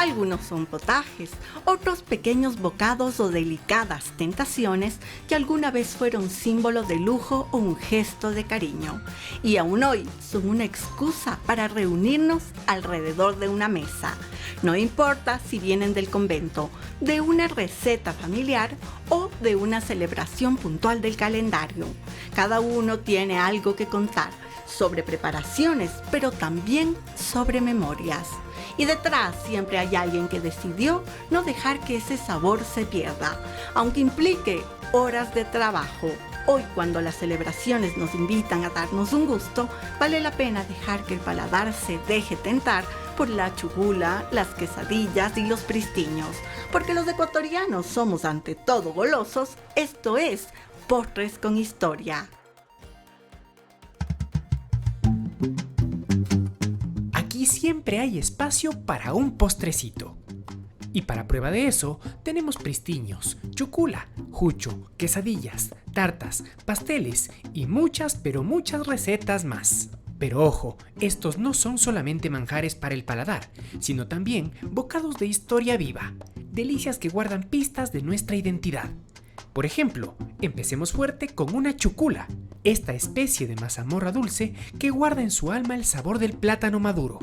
Algunos son potajes, otros pequeños bocados o delicadas tentaciones que alguna vez fueron símbolo de lujo o un gesto de cariño. Y aún hoy son una excusa para reunirnos alrededor de una mesa. No importa si vienen del convento, de una receta familiar o de una celebración puntual del calendario. Cada uno tiene algo que contar sobre preparaciones, pero también sobre memorias. Y detrás siempre hay alguien que decidió no dejar que ese sabor se pierda, aunque implique horas de trabajo. Hoy, cuando las celebraciones nos invitan a darnos un gusto, vale la pena dejar que el paladar se deje tentar por la chujula, las quesadillas y los pristiños, porque los ecuatorianos somos ante todo golosos. Esto es Postres con Historia. Aquí siempre hay espacio para un postrecito. Y para prueba de eso, tenemos pristiños, chucula, jucho, quesadillas, tartas, pasteles y muchas, pero muchas recetas más. Pero ojo, estos no son solamente manjares para el paladar, sino también bocados de historia viva, delicias que guardan pistas de nuestra identidad. Por ejemplo, empecemos fuerte con una chucula, esta especie de mazamorra dulce que guarda en su alma el sabor del plátano maduro,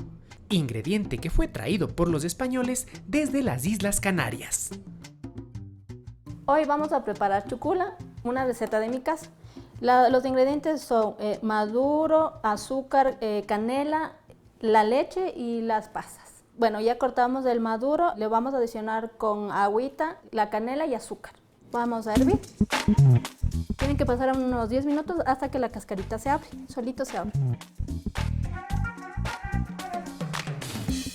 ingrediente que fue traído por los españoles desde las Islas Canarias. Hoy vamos a preparar chucula, una receta de mi casa. Los ingredientes son maduro, azúcar, canela, la leche y las pasas. Bueno, ya cortamos el maduro, le vamos a adicionar con agüita, la canela y azúcar. Vamos a hervir. Tienen que pasar unos 10 minutos hasta que la cascarita se abre, solito se abre.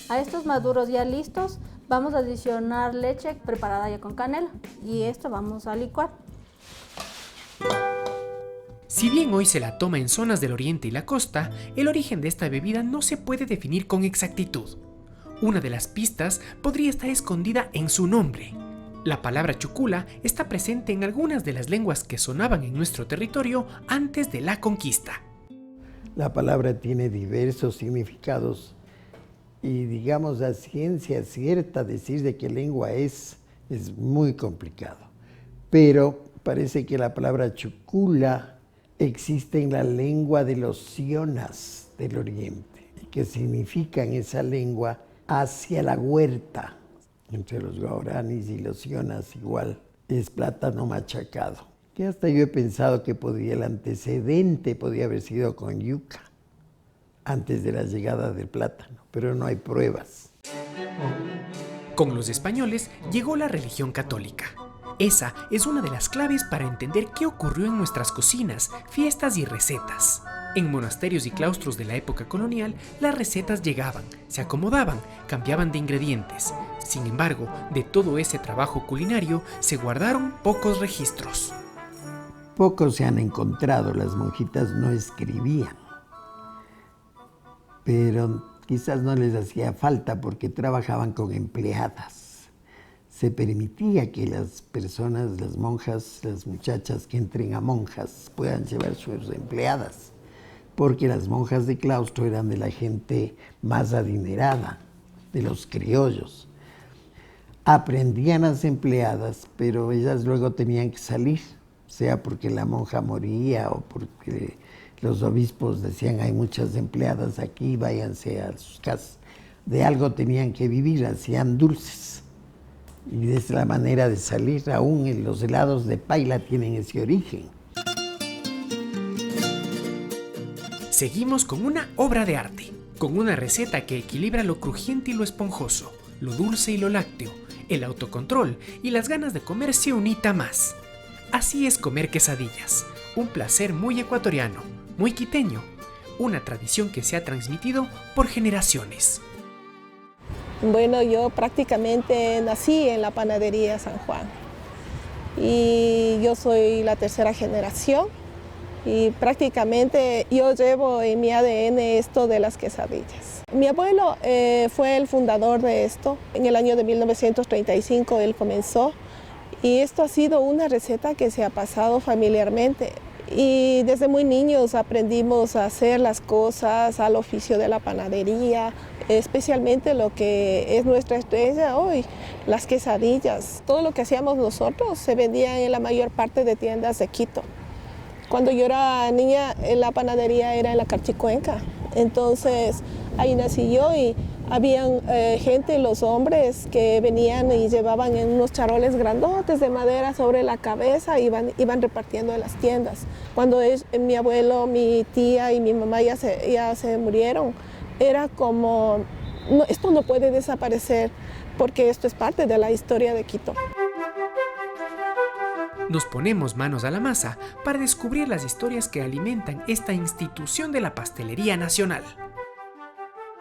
A estos maduros ya listos, vamos a adicionar leche preparada ya con canela y esto vamos a licuar. Si bien hoy se la toma en zonas del oriente y la costa, el origen de esta bebida no se puede definir con exactitud. Una de las pistas podría estar escondida en su nombre. La palabra chucula está presente en algunas de las lenguas que sonaban en nuestro territorio antes de la conquista. La palabra tiene diversos significados y, digamos, a ciencia cierta decir de qué lengua es muy complicado. Pero parece que la palabra chucula existe en la lengua de los sionas del oriente, que significa en esa lengua hacia la huerta. Entre los guaraníes y los sionas igual es plátano machacado. Que hasta yo he pensado que el antecedente podía haber sido con yuca antes de la llegada del plátano, pero no hay pruebas. Con los españoles llegó la religión católica. Esa es una de las claves para entender qué ocurrió en nuestras cocinas, fiestas y recetas. En monasterios y claustros de la época colonial, las recetas llegaban, se acomodaban, cambiaban de ingredientes. Sin embargo, de todo ese trabajo culinario se guardaron pocos registros. Pocos se han encontrado, las monjitas no escribían, pero quizás no les hacía falta porque trabajaban con empleadas. Se permitía que las personas, las monjas, las muchachas que entren a monjas puedan llevar sus empleadas, porque las monjas de claustro eran de la gente más adinerada, de los criollos. Aprendían las empleadas, pero ellas luego tenían que salir, sea porque la monja moría o porque los obispos decían hay muchas empleadas aquí, váyanse a sus casas. De algo tenían que vivir, hacían dulces. Y es la manera de salir, aún en los helados de paila tienen ese origen. Seguimos con una obra de arte, con una receta que equilibra lo crujiente y lo esponjoso, lo dulce y lo lácteo, el autocontrol y las ganas de comerse unita más. Así es comer quesadillas, un placer muy ecuatoriano, muy quiteño, una tradición que se ha transmitido por generaciones. Bueno, yo prácticamente nací en la panadería San Juan y yo soy la tercera generación y prácticamente yo llevo en mi ADN esto de las quesadillas. Mi abuelo fue el fundador de esto. En el año de 1935 él comenzó y esto ha sido una receta que se ha pasado familiarmente Y desde muy niños aprendimos a hacer las cosas, al oficio de la panadería, especialmente lo que es nuestra estrella hoy, las quesadillas. Todo lo que hacíamos nosotros se vendía en la mayor parte de tiendas de Quito. Cuando yo era niña, la panadería era en la Carchicuenca, entonces ahí nací yo y habían gente, los hombres, que venían y llevaban en unos charoles grandotes de madera sobre la cabeza, iban repartiendo en las tiendas. Cuando mi abuelo, mi tía y mi mamá ya se murieron, era como, no, esto no puede desaparecer porque esto es parte de la historia de Quito. Nos ponemos manos a la masa para descubrir las historias que alimentan esta institución de la pastelería nacional.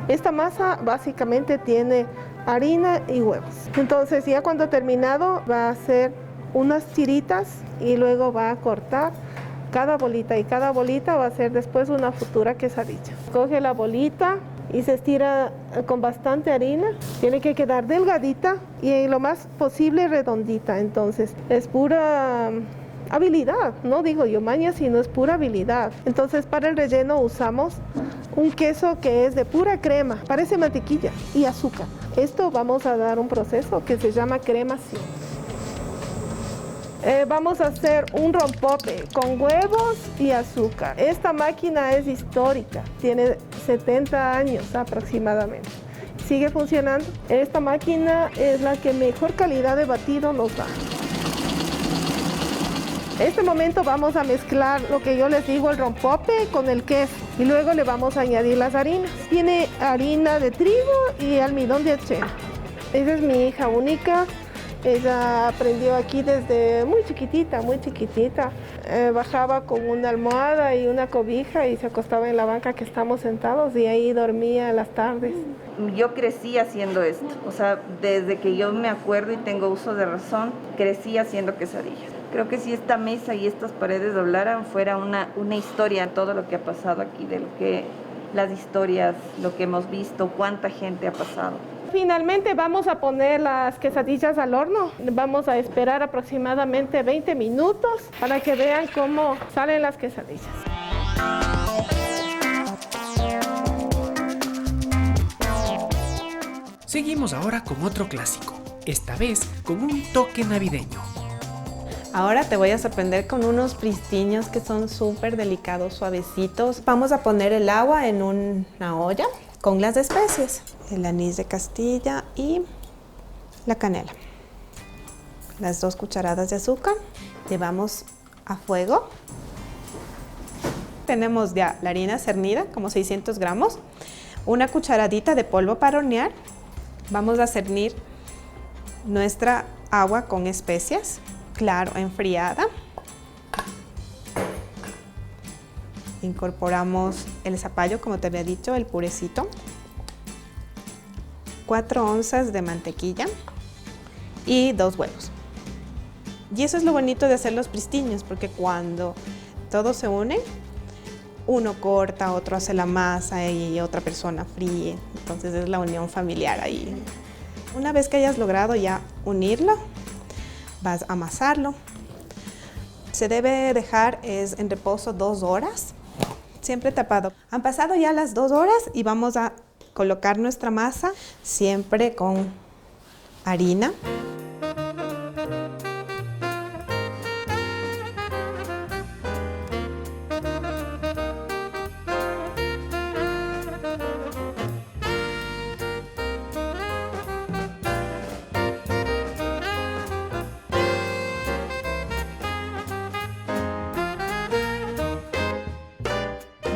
Esta masa básicamente tiene harina y huevos. Entonces ya cuando terminado va a hacer unas tiritas y luego va a cortar cada bolita y cada bolita va a ser después una futura quesadilla. Coge la bolita y se estira con bastante harina. Tiene que quedar delgadita y lo más posible redondita. Entonces es pura habilidad, no digo yo maña, sino es pura habilidad. Entonces para el relleno usamos un queso que es de pura crema, parece mantequilla y azúcar. Esto vamos a dar un proceso que se llama cremación. Vamos a hacer un rompope con huevos y azúcar. Esta máquina es histórica, tiene 70 años aproximadamente. Sigue funcionando. Esta máquina es la que mejor calidad de batido nos da. En este momento vamos a mezclar lo que yo les digo, el rompope con el queso y luego le vamos a añadir las harinas. Tiene harina de trigo y almidón de achera. Esa es mi hija única. Ella aprendió aquí desde muy chiquitita, muy chiquitita. Bajaba con una almohada y una cobija y se acostaba en la banca que estamos sentados y ahí dormía las tardes. Yo crecí haciendo esto, o sea, desde que yo me acuerdo y tengo uso de razón, crecí haciendo quesadillas. Creo que si esta mesa y estas paredes doblaran, fuera una historia, todo lo que ha pasado aquí, de lo que las historias, lo que hemos visto, cuánta gente ha pasado. Finalmente vamos a poner las quesadillas al horno. Vamos a esperar aproximadamente 20 minutos para que vean cómo salen las quesadillas. Seguimos ahora con otro clásico, esta vez con un toque navideño. Ahora te voy a sorprender con unos pristiños que son súper delicados, suavecitos. Vamos a poner el agua en una olla con las especies, el anís de Castilla y la canela. Las 2 cucharadas de azúcar, llevamos a fuego. Tenemos ya la harina cernida, como 600 gramos, una cucharadita de polvo para hornear. Vamos a cernir nuestra agua con especias, claro, enfriada. Incorporamos el zapallo, como te había dicho, el purecito. 4 onzas de mantequilla y 2 huevos. Y eso es lo bonito de hacer los pristiños, porque cuando todos se unen, uno corta, otro hace la masa y otra persona fríe. Entonces es la unión familiar ahí. Una vez que hayas logrado ya unirlo, vas a amasarlo. Se debe dejar en reposo 2 horas, siempre tapado. Han pasado ya las 2 horas y vamos a colocar nuestra masa, siempre con harina.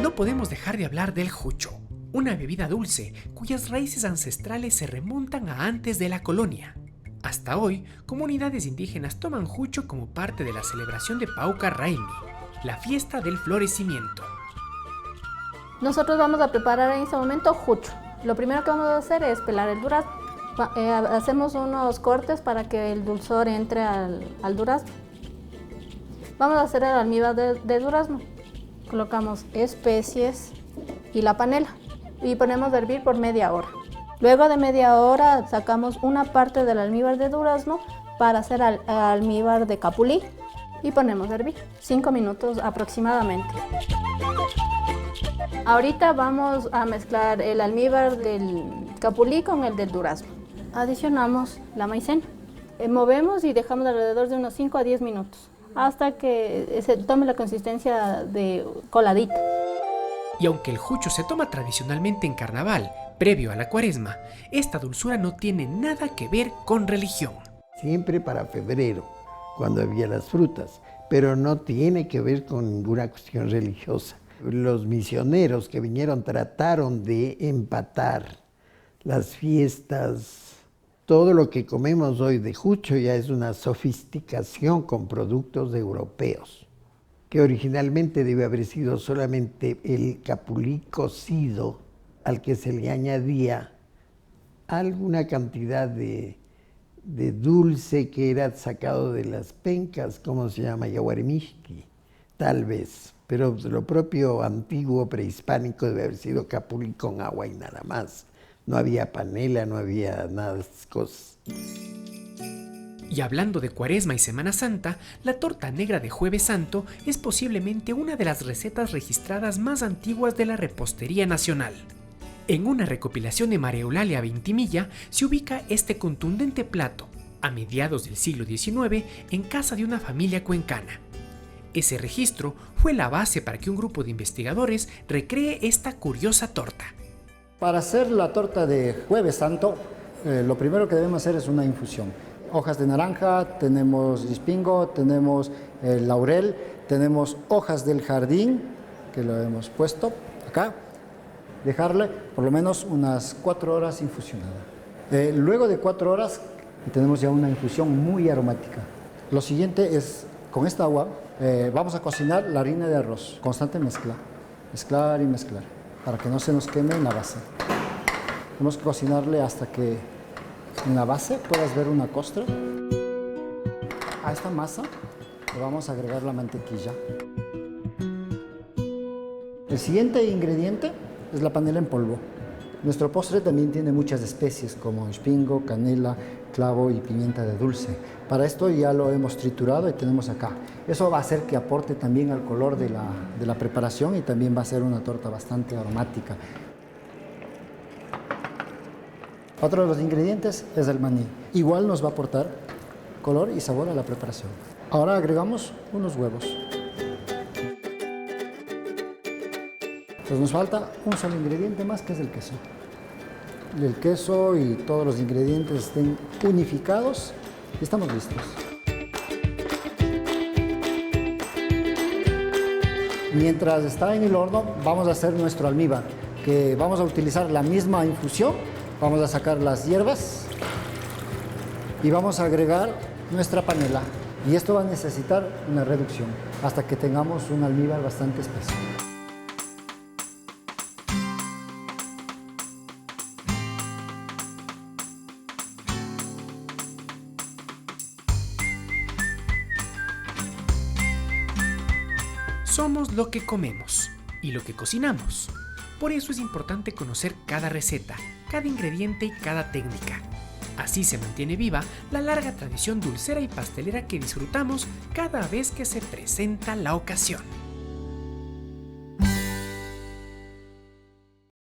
No podemos dejar de hablar del jucho, una bebida dulce cuyas raíces ancestrales se remontan a antes de la colonia. Hasta hoy, comunidades indígenas toman jucho como parte de la celebración de Pauca Raimi, la fiesta del florecimiento. Nosotros vamos a preparar en este momento jucho. Lo primero que vamos a hacer es pelar el durazno. Hacemos unos cortes para que el dulzor entre al durazno. Vamos a hacer el almíbar de durazno. Colocamos especies y la panela y ponemos a hervir por media hora. Luego de media hora sacamos una parte del almíbar de durazno para hacer almíbar de capulí. y ponemos a hervir, 5 minutos aproximadamente. Ahorita vamos a mezclar el almíbar del capulí con el del durazno. Adicionamos la maicena. Movemos y dejamos alrededor de unos 5 a 10 minutos hasta que se tome la consistencia de coladita. Y aunque el jucho se toma tradicionalmente en carnaval, previo a la cuaresma, esta dulzura no tiene nada que ver con religión. Siempre para febrero, cuando había las frutas, pero no tiene que ver con ninguna cuestión religiosa. Los misioneros que vinieron trataron de empatar las fiestas. Todo lo que comemos hoy de jucho ya es una sofisticación con productos europeos, que originalmente debe haber sido solamente el capulí cocido, al que se le añadía alguna cantidad de dulce que era sacado de las pencas, ¿cómo se llama? Yaguarimishki, tal vez. Pero lo propio antiguo prehispánico debe haber sido capulí con agua y nada más. No había panela, no había nada de esas cosas. Y hablando de Cuaresma y Semana Santa, la torta negra de Jueves Santo es posiblemente una de las recetas registradas más antiguas de la repostería nacional. En una recopilación de María Eulalia Ventimilla se ubica este contundente plato, a mediados del siglo XIX, en casa de una familia cuencana. Ese registro fue la base para que un grupo de investigadores recree esta curiosa torta. Para hacer la torta de Jueves Santo, lo primero que debemos hacer es una infusión. Hojas de naranja, tenemos ispingo, tenemos laurel, tenemos hojas del jardín, que lo hemos puesto acá. Dejarle por lo menos unas 4 horas infusionada. Luego de 4 horas tenemos ya una infusión muy aromática. Lo siguiente es, con esta agua, vamos a cocinar la harina de arroz. Constante mezcla, mezclar y mezclar, para que no se nos queme en la base. Tenemos que cocinarle hasta que en la base puedas ver una costra. A esta masa le vamos a agregar la mantequilla. El siguiente ingrediente es la panela en polvo. Nuestro postre también tiene muchas especies como espingo, canela, clavo y pimienta de dulce. Para esto ya lo hemos triturado y tenemos acá. Eso va a hacer que aporte también al color de la preparación y también va a ser una torta bastante aromática. Otro de los ingredientes es el maní. Igual nos va a aportar color y sabor a la preparación. Ahora agregamos unos huevos. Pues nos falta un solo ingrediente más, que es el queso. El queso y todos los ingredientes estén unificados y estamos listos. Mientras está en el horno, vamos a hacer nuestro almíbar, que vamos a utilizar la misma infusión. Vamos a sacar las hierbas y vamos a agregar nuestra panela. Y esto va a necesitar una reducción hasta que tengamos un almíbar bastante espeso. Somos lo que comemos y lo que cocinamos. Por eso es importante conocer cada receta, cada ingrediente y cada técnica. Así se mantiene viva la larga tradición dulcera y pastelera que disfrutamos cada vez que se presenta la ocasión.